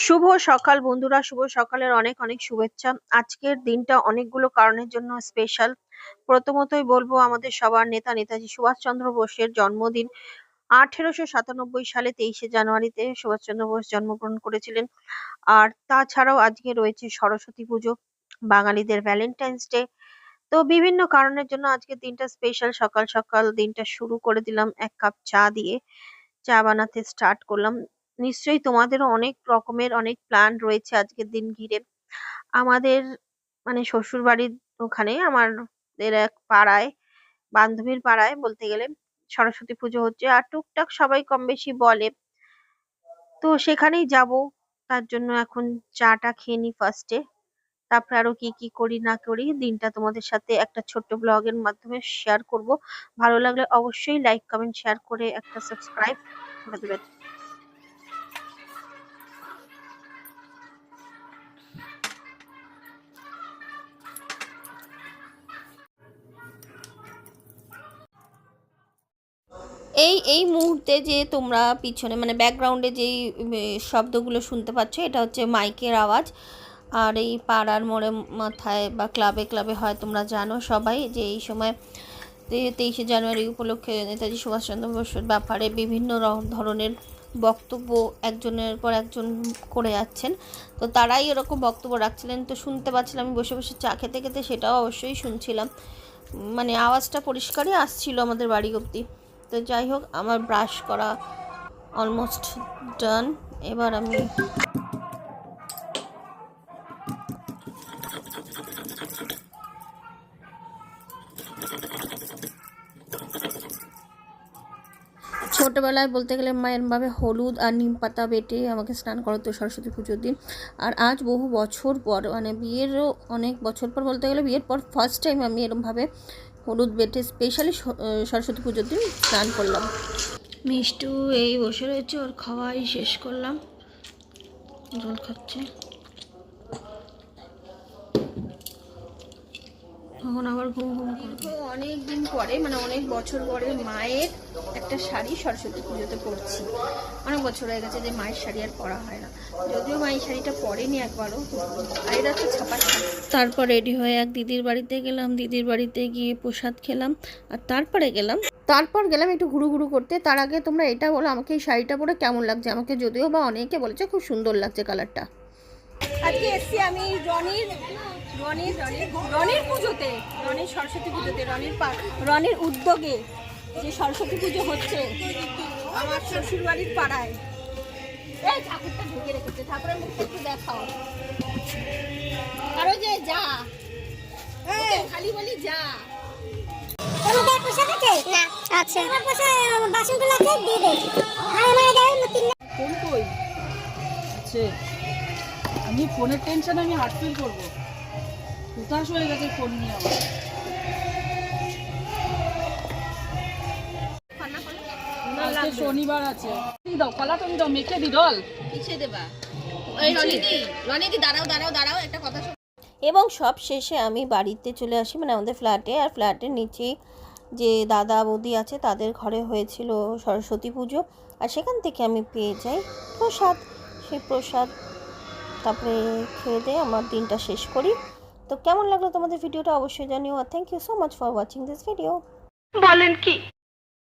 শুভ সকাল বন্ধুরা, শুভ সকালের অনেক অনেক শুভেচ্ছা। আজকের দিনটা অনেকগুলো কারণের জন্য স্পেশাল। প্রথমতই বলবো আমাদের সবার নেতা নেতাজি সুভাষচন্দ্র বোসের জন্মদিন। 1897 সালে 23শে জানুয়ারিতে সুভাষচন্দ্র বোস জন্মগ্রহণ করেছিলেন। আর তাছাড়াও আজকে রয়েছে সরস্বতী পুজো, বাঙালিদের ভ্যালেন্টাইন্স ডে। তো বিভিন্ন কারণের জন্য আজকের দিনটা স্পেশাল। সকাল সকাল দিনটা শুরু করে দিলাম এক কাপ চা দিয়ে। চা বানাতে স্টার্ট করলাম। নিশ্চয়ই তোমাদেরও অনেক রকমের অনেক প্ল্যান রয়েছে আজকের দিন ঘিরে। আমাদের মানে শ্বশুর বাড়ির ওখানে আমাদের এক পাড়ায়, বান্ধবীর পাড়ায় বলতে গেলে সরস্বতী পুজো হচ্ছে, আর টুকটাক সবাই কম বেশি বলে, তো সেখানেই যাব। তার জন্য এখন চাটা খেয়ে নি ফার্স্টে, তারপরে আরো কি কি করি না করি দিনটা তোমাদের সাথে একটা ছোট্ট ব্লগের মাধ্যমে শেয়ার করব। ভালো লাগলে অবশ্যই লাইক কমেন্ট শেয়ার করে একটা সাবস্ক্রাইব করে দেবেন। এই এই মুহূর্তে যে তোমরা পিছনে মানে ব্যাকগ্রাউন্ডে যেই শব্দগুলো শুনতে পাচ্ছ, এটা হচ্ছে মাইকের আওয়াজ। আর এই পাড়ার মোড়ে মাথায় বা ক্লাবে ক্লাবে হয়, তোমরা জানো সবাই যে এই সময় 23শে জানুয়ারি উপলক্ষে নেতাজি সুভাষচন্দ্র বসুর ব্যাপারে বিভিন্ন ধরনের বক্তব্য একজনের পর একজন করে যাচ্ছেন। তো তারাই এরকম বক্তব্য রাখছিলেন, তো শুনতে পাচ্ছিলাম আমি বসে বসে চা খেতে খেতে, সেটাও অবশ্যই শুনছিলাম। মানে আওয়াজটা পরিষ্কারই আসছিল আমাদের বাড়ি অবধি। তো যাই হোক, আমার ব্রাশ করা অলমোস্ট ডান। এবার আমি ছোটোবেলায় বলতে গেলে মায়ের ভাবে হলুদ আর নিম পাতা বেটে আমাকে স্নান করাতো সরস্বতী পুজোর দিন। আর আজ বহু বছর পর, মানে বিয়েরও অনেক বছর পর বলতে গেলে, বিয়ের পর ফার্স্ট টাইম আমি এরমভাবে হলুদ বেটে স্পেশালি সরস্বতী পুজোর দিন স্নান করলাম। মিষ্টু এই বসে রয়েছে, ওর খাওয়াই শেষ করলাম, জল খাচ্ছে। তখন আবার অনেক দিন পরে, মানে অনেক বছর পরে মায়ের একটা শাড়ি সরস্বতী পুজোতে পরছি। অনেক বছর হয়ে গেছে যে মায়ের শাড়ি আর পরা হয় না, যদিও মায়ের শাড়িটা পরেনি একবারও। আর এটা তো ছাপা। তারপর রেডি হয়ে এক দিদির বাড়িতে গেলাম, দিদির বাড়িতে গিয়ে প্রসাদ খেলাম। আর তারপর গেলাম একটু ঘুরু ঘুরু করতে। তার আগে তোমরা এটা বলো আমাকে এই শাড়িটা পরে কেমন লাগছে। আমাকে যদিও বা অনেকে বলেছে খুব সুন্দর লাগছে কালারটা। আজকে এসছি আমি রনির পুজোতে, রনির সরস্বতী পুজোতে, রনির উদ্যোগে যে সরস্বতী পুজো হচ্ছে আমার শ্বশুর বাড়ির পাড়ায়। এই ঠাকুরটা ঢুকে রেখেছে, ঠাকুরের মুখটা একটু দেখাও। আরো যে যা খালি বলি যা। আচ্ছা আমি ফোনের টেনশনে আমি হার্ট ফিল করবো, হতাশ হয়ে গেছে ফোন নিয়ে আমার। শনিবার আছে, দাও কলাটা দাও, মেখে দি ডল পিছিয়ে দেবা। ওই রনিদি দাঁড়াও দাঁড়াও দাঁড়াও, একটা কথা। এবং সব শেষে আমি বাড়িতে চলে আসি, মানে আমাদের ফ্ল্যাটে। আর ফ্ল্যাটের নিচেই যে দাদা বৌদি আছে তাদের ঘরে হয়েছিল সরস্বতী পুজো, আর সেখান থেকে আমি পেয়ে যাই প্রসাদ। সেই প্রসাদ তারপরে খেয়ে দিয়ে আমার দিনটা শেষ করি। তো কেমন লাগলো তোমাদের ভিডিওটা অবশ্যই জানিও। আর thank you so much for watching this video. বলেন কি?